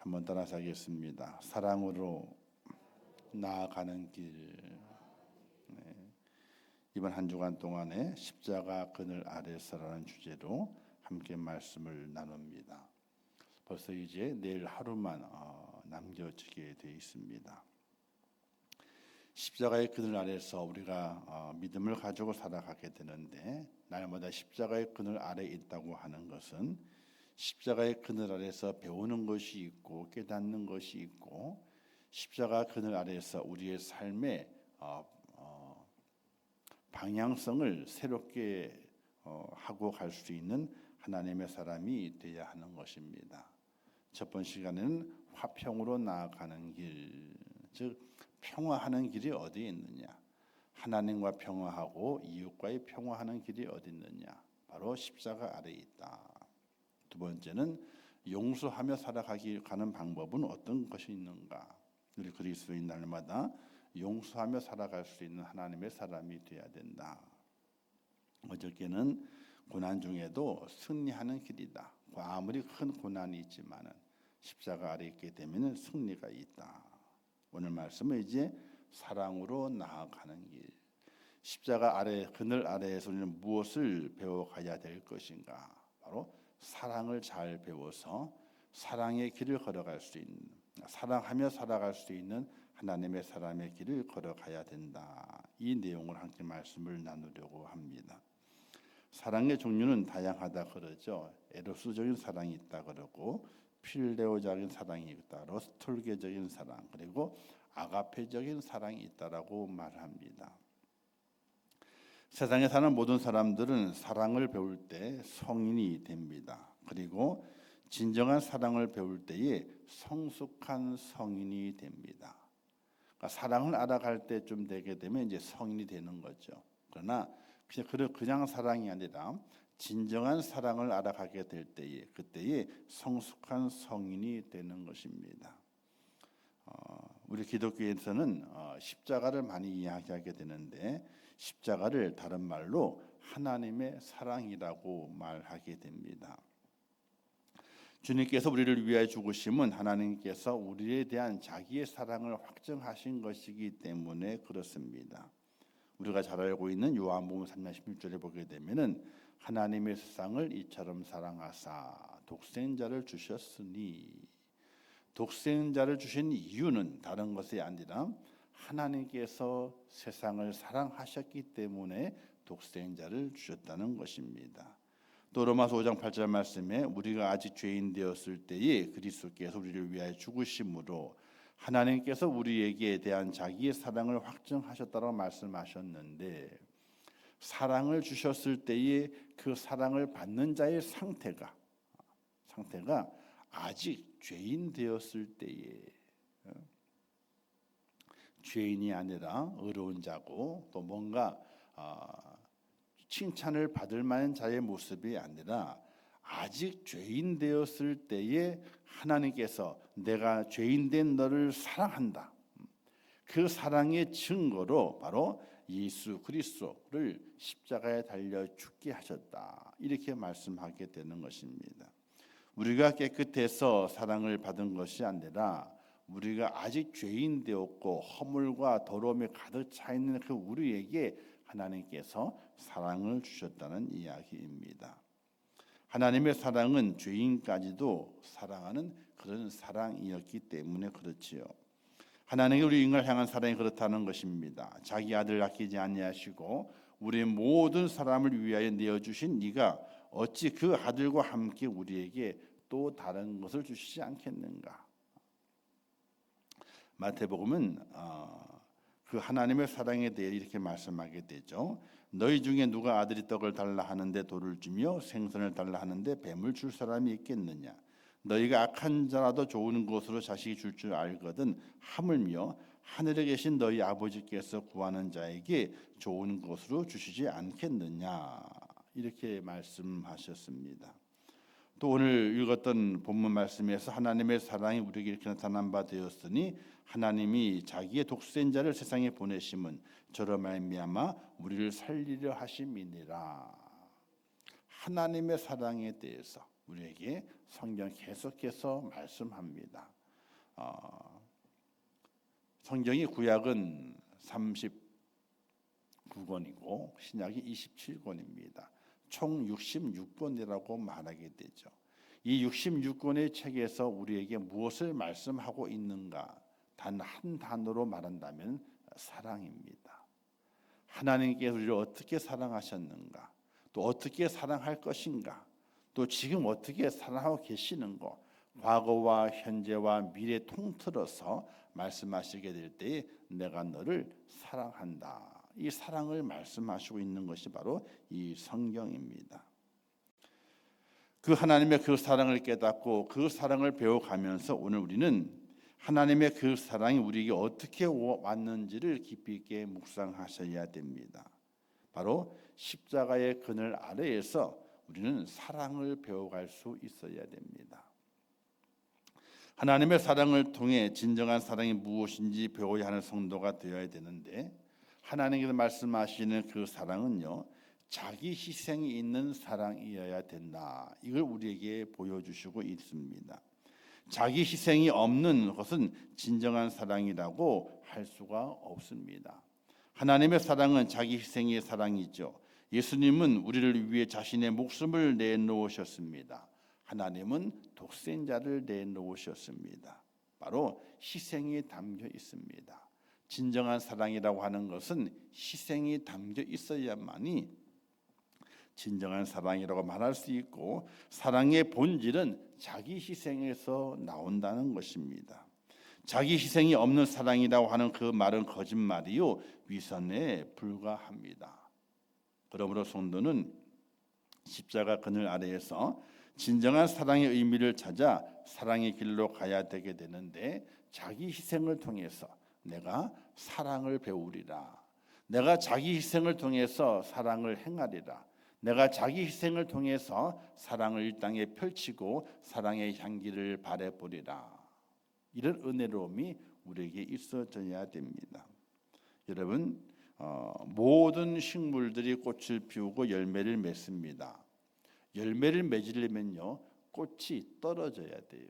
한번 따라서 하겠습니다. 사랑으로 나아가는 길. 이번 한 주간 동안에 십자가 그늘 아래서라는 주제로 함께 말씀을 나눕니다. 벌써 이제 내일 하루만 남겨지게 되어 있습니다. 십자가의 그늘 아래서 우리가 믿음을 가지고 살아가게 되는데, 날마다 십자가의 그늘 아래에 있다고 하는 것은 십자가의 그늘 아래서 배우는 것이 있고 깨닫는 것이 있고, 십자가 그늘 아래서 우리의 삶의 방향성을 새롭게 하고 갈 수 있는 하나님의 사람이 되어야 하는 것입니다. 첫 번째 시간에는 화평으로 나아가는 길, 즉 평화하는 길이 어디에 있느냐, 하나님과 평화하고 이웃과의 평화하는 길이 어디 있느냐, 바로 십자가 아래에 있다. 두 번째는 용서하며 살아가는 방법은 어떤 것이 있는가. 우리 그리스도인 날마다 용서하며 살아갈 수 있는 하나님의 사람이 되어야 된다. 어저께는 고난 중에도 승리하는 길이다. 아무리 큰 고난이 있지만은 십자가 아래 있게 되면 승리가 있다. 오늘 말씀은 이제 사랑으로 나아가는 길. 십자가 아래, 그늘 아래에서 우리는 무엇을 배워가야 될 것인가? 바로 사랑을 잘 배워서 사랑의 길을 걸어갈 수 있는, 사랑하며 살아갈 수 있는 하나님의 사람의 길을 걸어가야 된다. 이 내용을 함께 말씀을 나누려고 합니다. 사랑의 종류는 다양하다 그러죠. 에로스적인 사랑이 있다 그러고, 필레오적인 사랑이 있다, 로스톨게적인 사랑, 그리고 아가페적인 사랑이 있다라고 말합니다. 세상에 사는 모든 사람들은 사랑을 배울 때 성인이 됩니다. 그리고 진정한 사랑을 배울 때에 성숙한 성인이 됩니다. 그러니까 사랑을 알아갈 때쯤 되게 되면 이제 성인이 되는 거죠. 그러나 그냥 사랑이 아니라 진정한 사랑을 알아가게 될 때에, 그때에 성숙한 성인이 되는 것입니다. 우리 기독교에서는 십자가를 많이 이야기하게 되는데, 십자가를 다른 말로 하나님의 사랑이라고 말하게 됩니다. 주님께서 우리를 위하여 죽으심은 하나님께서 우리에 대한 자기의 사랑을 확증하신 것이기 때문에 그렇습니다. 우리가 잘 알고 있는 요한복음 3장 16절에 보게 되면은 하나님의 세상을 이처럼 사랑하사 독생자를 주셨으니, 독생자를 주신 이유는 다른 것이 아니라 하나님께서 세상을 사랑하셨기 때문에 독생자를 주셨다는 것입니다. 또 로마서 5장 8절 말씀에 우리가 아직 죄인 되었을 때에 그리스도께서 우리를 위하여 죽으심으로 하나님께서 우리에게 대한 자기의 사랑을 확증하셨다고 말씀하셨는데, 사랑을 주셨을 때에 그 사랑을 받는 자의 상태가 아직 죄인 되었을 때에, 죄인이 아니라 의로운 자고, 또 뭔가 칭찬을 받을 만한 자의 모습이 아니라 아직 죄인 되었을 때에 하나님께서 내가 죄인 된 너를 사랑한다, 그 사랑의 증거로 바로 예수 그리스도를 십자가에 달려 죽게 하셨다, 이렇게 말씀하게 되는 것입니다. 우리가 깨끗해서 사랑을 받은 것이 아니라 우리가 아직 죄인 되었고 허물과 더러움이 가득 차 있는 그 우리에게 하나님께서 사랑을 주셨다는 이야기입니다. 하나님의 사랑은 죄인까지도 사랑하는 그런 사랑이었기 때문에 그렇지요. 하나님이 우리 인간을 향한 사랑이 그렇다는 것입니다. 자기 아들 아끼지 아니하시고 우리 모든 사람을 위하여 내어주신 이가 어찌 그 아들과 함께 우리에게 또 다른 것을 주시지 않겠는가. 마태복음은 그 하나님의 사랑에 대해 이렇게 말씀하게 되죠. 너희 중에 누가 아들이 떡을 달라 하는데 돌을 주며 생선을 달라 하는데 뱀을 줄 사람이 있겠느냐. 너희가 악한 자라도 좋은 것으로 자식이 줄 줄 알거든 하물며 하늘에 계신 너희 아버지께서 구하는 자에게 좋은 것으로 주시지 않겠느냐, 이렇게 말씀하셨습니다. 또 오늘 읽었던 본문 말씀에서 하나님의 사랑이 우리에게 이렇게 나타난 바 되었으니 하나님이 자기의 독생자를 세상에 보내심은 저로 말미암아 우리를 살리려 하심이니라. 하나님의 사랑에 대해서, 우리에게 성경 계속해서 말씀합니다. 성경이 구약은 39권이고 신약이 27권입니다. 총 66권이라고 말하게 되죠. 이 66권의 책에서 우리에게 무엇을 말씀하고 있는가? 단 한 단어로 말한다면 사랑입니다. 하나님께서 우리를 어떻게 사랑하셨는가? 또 어떻게 사랑할 것인가? 또 지금 어떻게 사랑하고 계시는가? 과거와 현재와 미래 통틀어서 말씀하시게 될 때에 내가 너를 사랑한다. 이 사랑을 말씀하시고 있는 것이 바로 이 성경입니다. 그 하나님의 그 사랑을 깨닫고 그 사랑을 배워가면서 오늘 우리는 하나님의 그 사랑이 우리에게 어떻게 왔는지를 깊이 있게 묵상하셔야 됩니다. 바로 십자가의 그늘 아래에서 우리는 사랑을 배워갈 수 있어야 됩니다. 하나님의 사랑을 통해 진정한 사랑이 무엇인지 배워야 하는 성도가 되어야 되는데 하나님께서 말씀하시는 그 사랑은요, 자기 희생이 있는 사랑이어야 된다. 이걸 우리에게 보여주시고 있습니다. 자기 희생이 없는 것은 진정한 사랑이라고 할 수가 없습니다. 하나님의 사랑은 자기 희생의 사랑이죠. 예수님은 우리를 위해 자신의 목숨을 내놓으셨습니다. 하나님은 독생자를 내놓으셨습니다. 바로 희생이 담겨 있습니다. 진정한 사랑이라고 하는 것은 희생이 담겨 있어야만이 진정한 사랑이라고 말할 수 있고 사랑의 본질은 자기 희생에서 나온다는 것입니다. 자기 희생이 없는 사랑이라고 하는 그 말은 거짓말이요 위선에 불과합니다. 그러므로 성도는 십자가 그늘 아래에서 진정한 사랑의 의미를 찾아 사랑의 길로 가야 되게 되는데 자기 희생을 통해서 내가 사랑을 배우리라. 내가 자기 희생을 통해서 사랑을 행하리라. 내가 자기 희생을 통해서 사랑을 이 땅에 펼치고 사랑의 향기를 바라보리라. 이런 은혜로움이 우리에게 있어져야 됩니다. 여러분, 모든 식물들이 꽃을 피우고 열매를 맺습니다. 열매를 맺으려면요, 꽃이 떨어져야 돼요.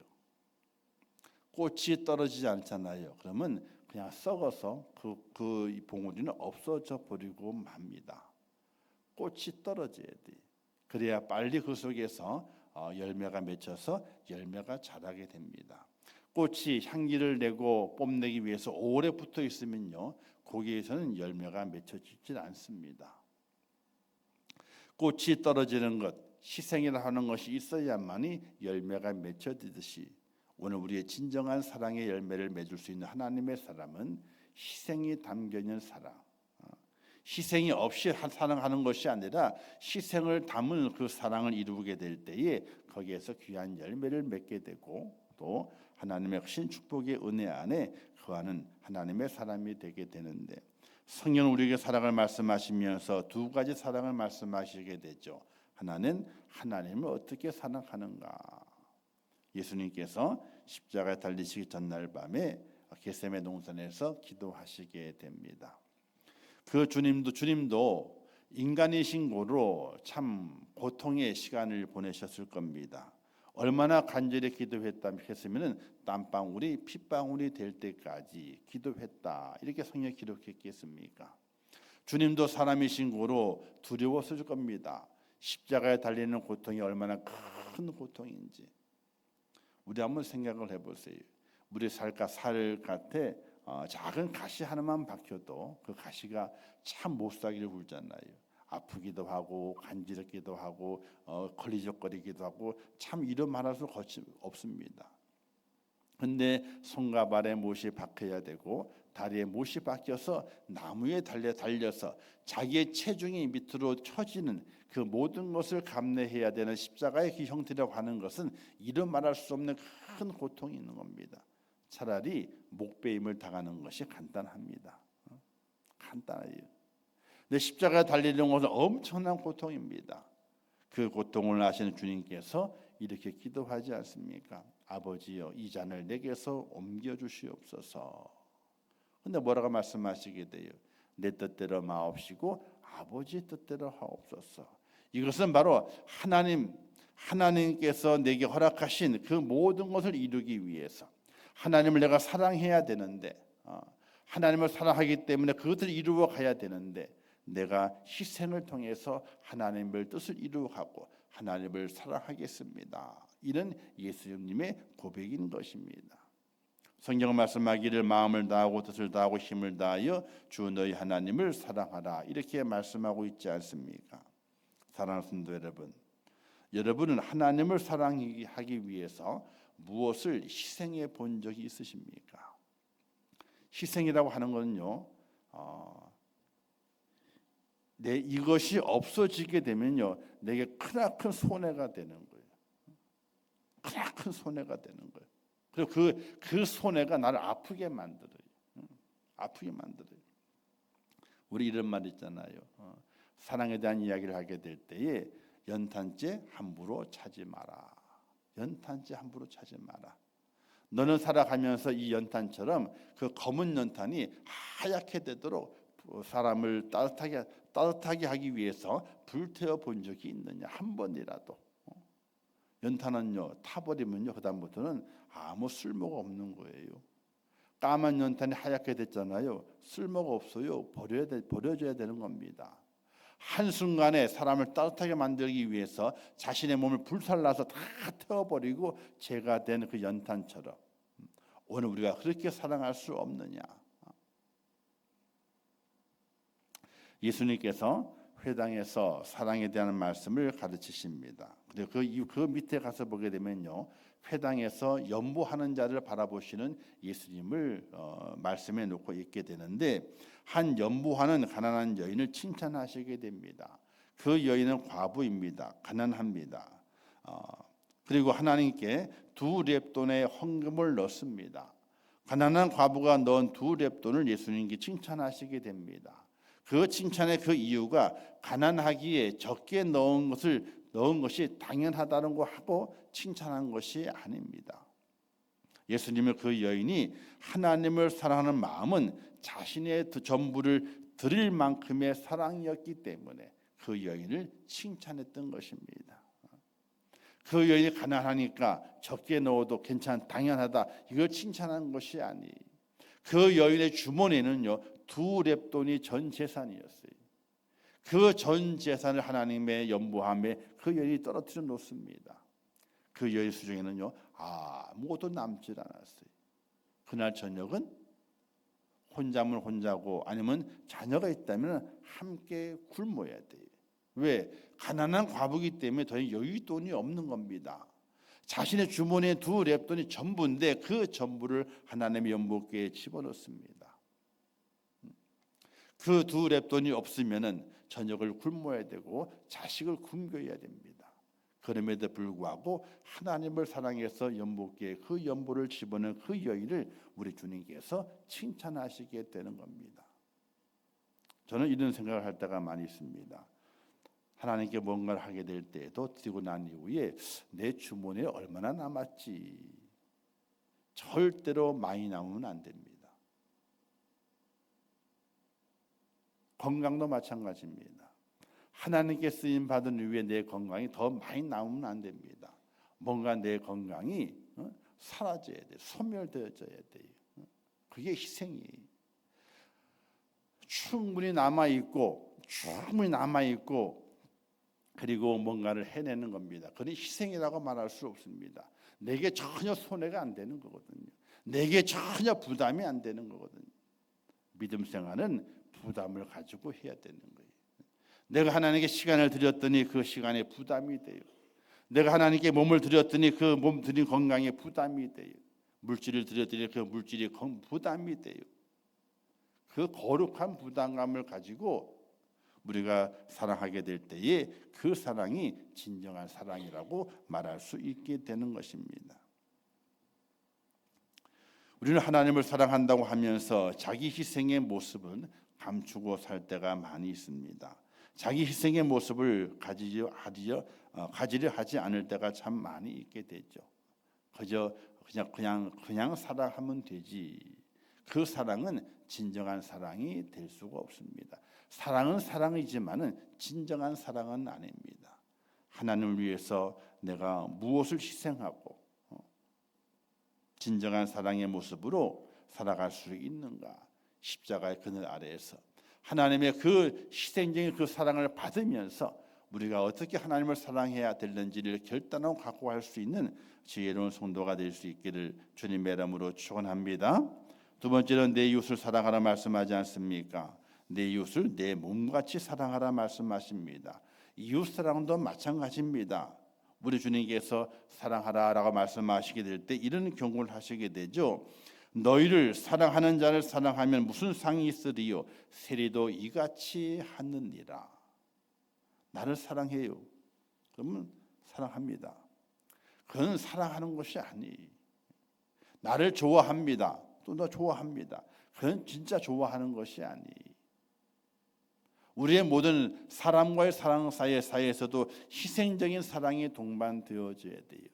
꽃이 떨어지지 않잖아요. 그러면 그냥 썩어서 그 봉우리는 없어져 버리고 맙니다. 꽃이 떨어져야 돼. 그래야 빨리 그 속에서 열매가 맺혀서 열매가 자라게 됩니다. 꽃이 향기를 내고 뽐내기 위해서 오래 붙어 있으면요, 거기에서는 열매가 맺혀지질 않습니다. 꽃이 떨어지는 것, 희생이라 하는 것이 있어야만이 열매가 맺혀지듯이 오늘 우리의 진정한 사랑의 열매를 맺을 수 있는 하나님의 사랑은 희생이 담겨 있는 사랑. 희생이 없이 사랑하는 것이 아니라 희생을 담은 그 사랑을 이루게 될 때에 거기에서 귀한 열매를 맺게 되고 또 하나님의 크신 축복의 은혜 안에 거하는 하나님의 사람이 되게 되는데 성경은 우리에게 사랑을 말씀하시면서 두 가지 사랑을 말씀하시게 되죠. 하나는 하나님을 어떻게 사랑하는가. 예수님께서 십자가에 달리시기 전날 밤에 겟세마네 동산에서 기도하시게 됩니다. 그 주님도 인간이신 고로 참 고통의 시간을 보내셨을 겁니다. 얼마나 간절히 기도했으면 땀방울이 핏방울이 될 때까지 기도했다. 이렇게 성경에 기록했겠습니까? 주님도 사람이신 고로 두려웠을 겁니다. 십자가에 달리는 고통이 얼마나 큰 고통인지. 우리 한번 생각을 해보세요. 우리 살 같아 작은 가시 하나만 박혀도 그 가시가 참 못살기를 굴잖아요. 아프기도 하고 간지럽기도 하고 걸리적거리기도 하고 참 이런 말할 수 없습니다. 근데 손과 발에 못이 박혀야 되고 다리에 못이 박혀서 나무에 달려서 자기의 체중이 밑으로 처지는 그 모든 것을 감내해야 되는 십자가의 그 형태라고 하는 것은 이런 말할 수 없는 큰 고통이 있는 겁니다. 차라리 목베임을 당하는 것이 간단합니다. 간단해요. 근데 십자가에 달리는 것은 엄청난 고통입니다. 그 고통을 아시는 주님께서 이렇게 기도하지 않습니까? 아버지여 이 잔을 내게서 옮겨주시옵소서. 근데 뭐라고 말씀하시게 돼요? 내 뜻대로 마옵시고 아버지 뜻대로 하옵소서. 이것은 바로 하나님 하나님께서 내게 허락하신 그 모든 것을 이루기 위해서 하나님을 내가 사랑해야 되는데 하나님을 사랑하기 때문에 그것을 이루어 가야 되는데 내가 희생을 통해서 하나님의 뜻을 이루어가고 하나님을 사랑하겠습니다. 이런 예수님의 고백인 것입니다. 성경 말씀하기를 마음을 다하고 뜻을 다하고 힘을 다하여 주 너희 하나님을 사랑하라 이렇게 말씀하고 있지 않습니까? 사랑하는 성도 여러분, 여러분은 하나님을 사랑하기 위해서 무엇을 희생해 본 적이 있으십니까? 희생이라고 하는 것은요, 내 이것이 없어지게 되면요, 내게 크나큰 손해가 되는 거예요. 크나큰 손해가 되는 거예요. 그리고 그 손해가 나를 아프게 만들어요. 아프게 만들어요. 우리 이런 말 있잖아요. 사랑에 대한 이야기를 하게 될 때에 연탄재 함부로 차지 마라. 연탄재 함부로 차지 마라. 너는 살아가면서 이 연탄처럼 그 검은 연탄이 하얗게 되도록 사람을 따뜻하게 하기 위해서 불태워 본 적이 있느냐? 한 번이라도. 연탄은요, 타버리면요, 그다음부터는 아무 쓸모가 없는 거예요. 까만 연탄이 하얗게 됐잖아요. 쓸모가 없어요. 버려져야 되는 겁니다. 한순간에 사람을 따뜻하게 만들기 위해서 자신의 몸을 불살라서 다 태워버리고 죄가 된 그 연탄처럼 오늘 우리가 그렇게 사랑할 수 없느냐? 예수님께서 회당에서 사랑에 대한 말씀을 가르치십니다. 그리고 그 밑에 가서 보게 되면요, 회당에서 연보하는 자를 바라보시는 예수님을 말씀해 놓고 있게 되는데, 한 연보하는 가난한 여인을 칭찬하시게 됩니다. 그 여인은 과부입니다. 가난합니다. 그리고 하나님께 2렙돈의 헌금을 넣습니다. 가난한 과부가 넣은 2렙돈을 예수님께 칭찬하시게 됩니다. 그 칭찬의 그 이유가 가난하기에 적게 넣은 것이 당연하다는 거 하고 칭찬한 것이 아닙니다. 예수님은 그 여인이 하나님을 사랑하는 마음은 자신의 전부를 드릴 만큼의 사랑이었기 때문에 그 여인을 칭찬했던 것입니다. 그 여인이 가난하니까 적게 넣어도 당연하다 이걸 칭찬한 것이 아니에요. 그 여인의 주머니에는요 2렙돈이 전 재산이었어요. 그 전 재산을 하나님의 연보함에 그 여인이 떨어뜨려 놓습니다. 그 여인 수중에는요 아무것도 남질 않았어요. 그날 저녁은 혼자면 혼자고 아니면 자녀가 있다면 함께 굶어야 돼요. 왜? 가난한 과부이기 때문에 더 여윳돈이 없는 겁니다. 자신의 주머니에 2렙돈이 전부인데 그 전부를 하나님의 연복궤에 집어넣습니다. 그 2렙돈이 없으면은 저녁을 굶어야 되고 자식을 굶겨야 됩니다. 그럼에도 불구하고 하나님을 사랑해서 연복궤에 그 연보를 집어넣은 그 여인을 우리 주님께서 칭찬하시게 되는 겁니다. 저는 이런 생각을 할 때가 많이 있습니다. 하나님께 뭔가를 하게 될 때에도 드리고 난 이후에 내 주머니에 얼마나 남았지. 절대로 많이 남으면 안 됩니다. 건강도 마찬가지입니다. 하나님께 쓰임 받은 이후에 내 건강이 더 많이 남으면 안 됩니다. 뭔가 내 건강이 사라져야 돼, 소멸되어져야 돼요. 그게 희생이에요. 충분히 남아 있고 그리고 뭔가를 해내는 겁니다. 그건 희생이라고 말할 수 없습니다. 내게 전혀 손해가 안 되는 거거든요. 내게 전혀 부담이 안 되는 거거든요. 믿음 생활은 부담을 가지고 해야 되는 거예요. 내가 하나님께 시간을 드렸더니 그 시간에 부담이 돼요. 내가 하나님께 몸을 드렸더니 그 몸 드린 건강에 부담이 돼요. 물질을 드렸더니 그 물질이 부담이 돼요. 그 거룩한 부담감을 가지고 우리가 사랑하게 될 때에 그 사랑이 진정한 사랑이라고 말할 수 있게 되는 것입니다. 우리는 하나님을 사랑한다고 하면서 자기 희생의 모습은 감추고 살 때가 많이 있습니다. 자기 희생의 모습을 가지려 하지 않을 때가 참 많이 있게 되죠. 그냥 사랑하면 되지. 그 사랑은 진정한 사랑이 될 수가 없습니다. 사랑은 사랑이지만은 진정한 사랑은 아닙니다. 하나님을 위해서 내가 무엇을 희생하고 진정한 사랑의 모습으로 살아갈 수 있는가? 십자가의 그늘 아래에서 하나님의 그 희생적인 그 사랑을 받으면서 우리가 어떻게 하나님을 사랑해야 되는지를 결단하고 각오할 수 있는 지혜로운 성도가 될 수 있기를 주님의 이름으로 축원합니다. 두 번째는 내 이웃을 사랑하라 말씀하지 않습니까? 내 이웃을 내 몸같이 사랑하라 말씀하십니다. 이웃 사랑도 마찬가지입니다. 우리 주님께서 사랑하라라고 말씀하시게 될 때 이런 경고를 하시게 되죠. 너희를 사랑하는 자를 사랑하면 무슨 상이 있으리요? 세리도 이같이 하느니라. 나를 사랑해요. 그러면 사랑합니다. 그건 사랑하는 것이 아니. 나를 좋아합니다. 또 너 좋아합니다. 그건 진짜 좋아하는 것이 아니. 우리의 모든 사람과의 사랑 사이에서도 희생적인 사랑이 동반되어져야 돼요.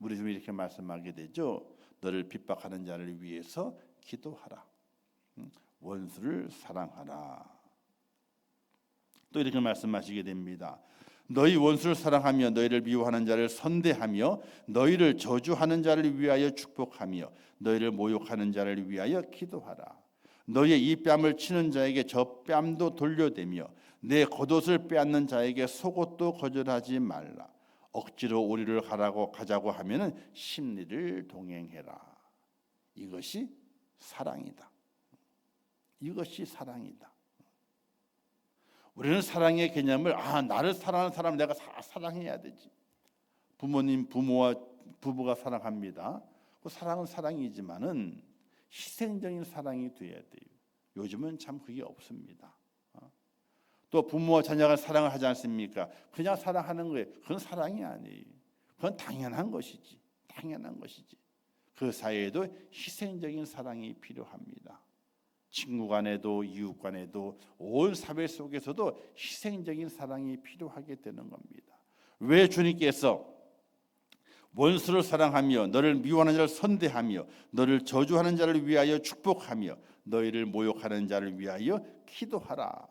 우리 좀 이렇게 말씀하게 되죠. 너를 핍박하는 자를 위해서 기도하라. 원수를 사랑하라. 또 이렇게 말씀하시게 됩니다. 너희 원수를 사랑하며 너희를 미워하는 자를 선대하며 너희를 저주하는 자를 위하여 축복하며 너희를 모욕하는 자를 위하여 기도하라. 너희의 이 뺨을 치는 자에게 저 뺨도 돌려대며 내 겉옷을 빼앗는 자에게 속옷도 거절하지 말라. 억지로 우리를 가자고 하면은 심리를 동행해라. 이것이 사랑이다. 이것이 사랑이다. 우리는 사랑의 개념을 나를 사랑하는 사람 내가 사랑해야 되지. 부모와 부부가 사랑합니다. 그 사랑은 사랑이지만은 희생적인 사랑이 돼야 돼요. 요즘은 참 그게 없습니다. 또 부모와 자녀가 사랑을 하지 않습니까? 그냥 사랑하는 거예요. 그건 사랑이 아니에요. 그건 당연한 것이지. 당연한 것이지. 그 사이에도 희생적인 사랑이 필요합니다. 친구 간에도 이웃 간에도 온 사회 속에서도 희생적인 사랑이 필요하게 되는 겁니다. 왜 주님께서 원수를 사랑하며 너를 미워하는 자를 선대하며 너를 저주하는 자를 위하여 축복하며 너희를 모욕하는 자를 위하여 기도하라.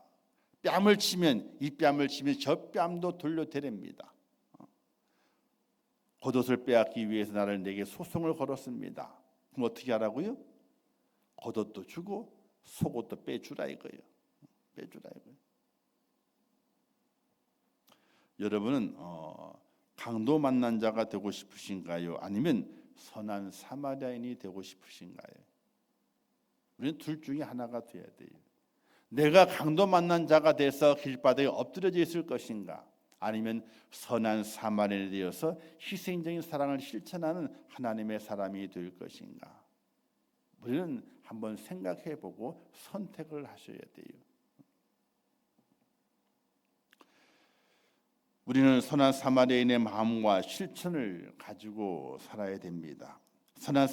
뺨을 치면 이 뺨을 치면 저 뺨도 돌려드립니다. 겉옷을 빼앗기 위해서 나를 내게 소송을 걸었습니다. 그럼 어떻게 하라고요? 겉옷도 주고 속옷도 빼주라 이거예요. 빼주라 이거예요. 여러분은 강도 만난 자가 되고 싶으신가요? 아니면 선한 사마리아인이 되고 싶으신가요? 우리는 둘 중에 하나가 돼야 돼요. 내가 강도 만난 자가 돼서 길바닥에 엎드려져 있을 것인가? 아니면 선한 사마리아인이 되어서 희생적인 사랑을 실천하는 하나님의 사람이 될 것인가? 우리는 한번 생각해보고 선택을 하셔야 돼요. 우리는 선한 사마리아인의 마음과 실천을 가지고 살아야 됩니다. 선한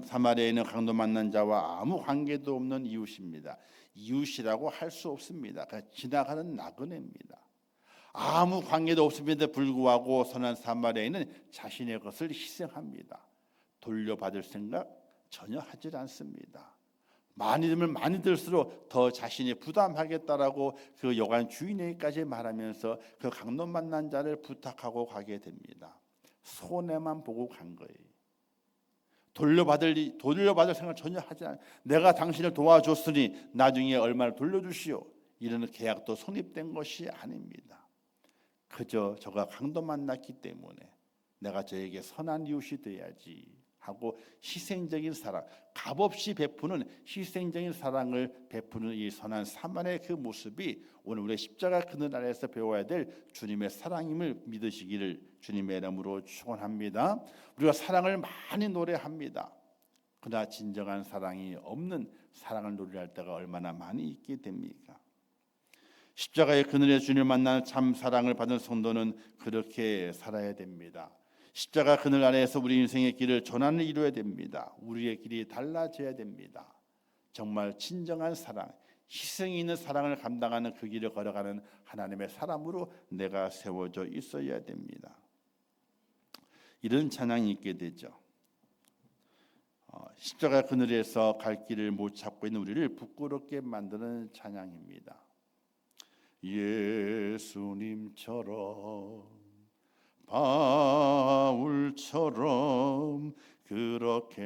사마리아인은 강도 만난 자와 아무 관계도 없는 이웃입니다. 이웃이라고 할 수 없습니다. 그냥 지나가는 나그네입니다. 아무 관계도 없음에도 불구하고 선한 사마리아인은 자신의 것을 희생합니다. 돌려받을 생각 전혀 하지 않습니다. 많이 들면 많이 들수록 더 자신이 부담하겠다라고 그 여관 주인에게까지 말하면서 그 강도 만난 자를 부탁하고 가게 됩니다. 손해만 보고 간 거예요. 돌려받을 생각 전혀 하지 않아요. 내가 당신을 도와줬으니 나중에 얼마를 돌려주시오. 이런 계약도 성립된 것이 아닙니다. 그저 저가 강도 만났기 때문에 내가 저에게 선한 이웃이 돼야지 하고 희생적인 사랑, 값없이 베푸는 희생적인 사랑을 베푸는 이 선한 사마리아의 그 모습이 오늘 우리 십자가 그늘 아래에서 배워야 될 주님의 사랑임을 믿으시기를 주님의 이름으로 축원합니다. 우리가 사랑을 많이 노래합니다. 그러나 진정한 사랑이 없는 사랑을 노래할 때가 얼마나 많이 있게 됩니까? 십자가의 그늘에 주님을 만나는 참 사랑을 받은 성도는 그렇게 살아야 됩니다. 십자가 그늘 아래에서 우리 인생의 길을 전환을 이루어야 됩니다. 우리의 길이 달라져야 됩니다. 정말 진정한 사랑, 희생이 있는 사랑을 감당하는 그 길을 걸어가는 하나님의 사람으로 내가 세워져 있어야 됩니다. 이런 찬양이 있게 되죠. 십자가 그늘에서 갈 길을 못 찾고 있는 우리를 부끄럽게 만드는 찬양입니다. 예수님처럼 바울처럼 그렇게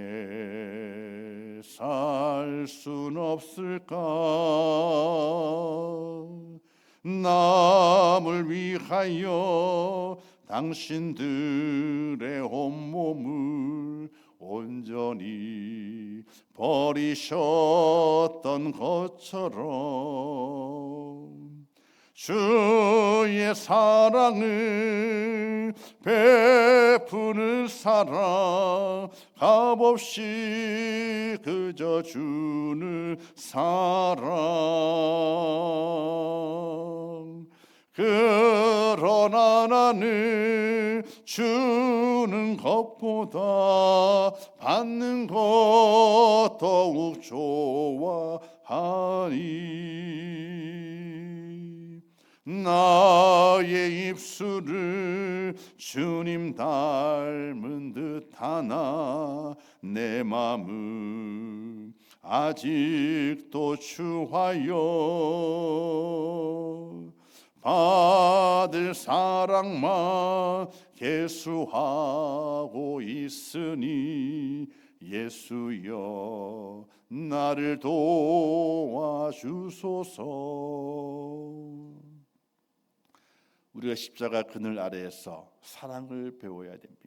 살 순 없을까? 남을 위하여 당신들의 온몸을 온전히 버리셨던 것처럼 주의 사랑을 베푸는 사랑, 값없이 그저 주는 사랑. 그러나 나는 주는 것보다 받는 것 더욱 좋아하니 나의 입술을 주님 닮은 듯하나 내 마음은 아직도 추하여 받을 사랑만 계수하고 있으니 예수여 나를 도와주소서. 우리가 십자가 그늘 아래에서 사랑을 배워야 됩니다.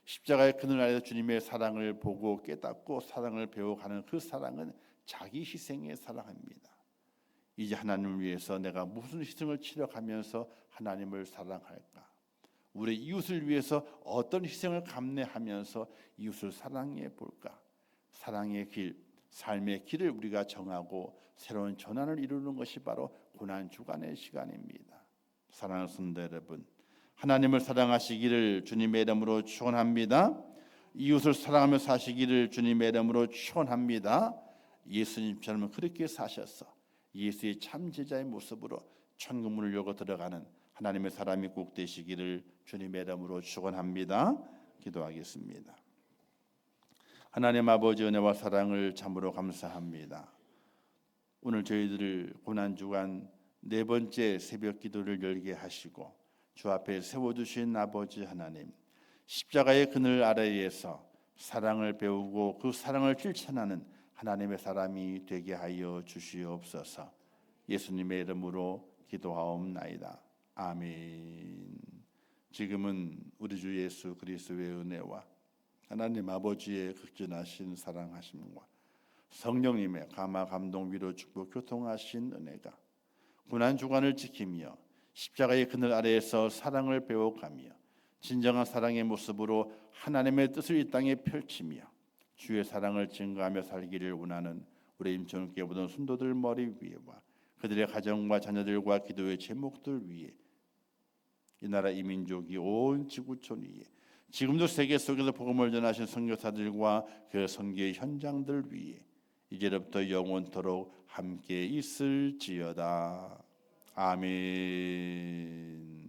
십자가의 그늘 아래에서 주님의 사랑을 보고 깨닫고 사랑을 배워가는 그 사랑은 자기 희생의 사랑입니다. 이제 하나님을 위해서 내가 무슨 희생을 치러가면서 하나님을 사랑할까? 우리 이웃을 위해서 어떤 희생을 감내하면서 이웃을 사랑해 볼까? 사랑의 길, 삶의 길을 우리가 정하고 새로운 전환을 이루는 것이 바로 고난주간의 시간입니다. 사랑하는 성도 여러분, 하나님을 사랑하시기를 주님의 이름으로 축원합니다. 이웃을 사랑하며 사시기를 주님의 이름으로 축원합니다. 예수님처럼 그렇게 사셔서 예수의 참 제자의 모습으로 천국문을 열고 들어가는 하나님의 사람이 꼭 되시기를 주님의 이름으로 축원합니다. 기도하겠습니다. 하나님 아버지 은혜와 사랑을 참으로 감사합니다. 오늘 저희들을 고난주간 네 번째 새벽 기도를 열게 하시고 주 앞에 세워주신 아버지 하나님, 십자가의 그늘 아래에서 사랑을 배우고 그 사랑을 실천하는 하나님의 사람이 되게 하여 주시옵소서. 예수님의 이름으로 기도하옵나이다. 아멘. 지금은 우리 주 예수 그리스도의 은혜와 하나님 아버지의 극진하신 사랑하심과 성령님의 감화 감동 위로 축복 교통하신 은혜가 고난주간을 지키며 십자가의 그늘 아래에서 사랑을 배워가며 진정한 사랑의 모습으로 하나님의 뜻을 이 땅에 펼치며 주의 사랑을 증거하며 살기를 원하는 우리 임천국교회 모든 성도들 머리 위에와 그들의 가정과 자녀들과 기도의 제목들 위에 이 나라 이 민족이 온 지구촌 위에 지금도 세계 속에서 복음을 전하신 선교사들과 그 선교의 현장들 위에 이제부터 영원토록 함께 있을지어다. 아멘.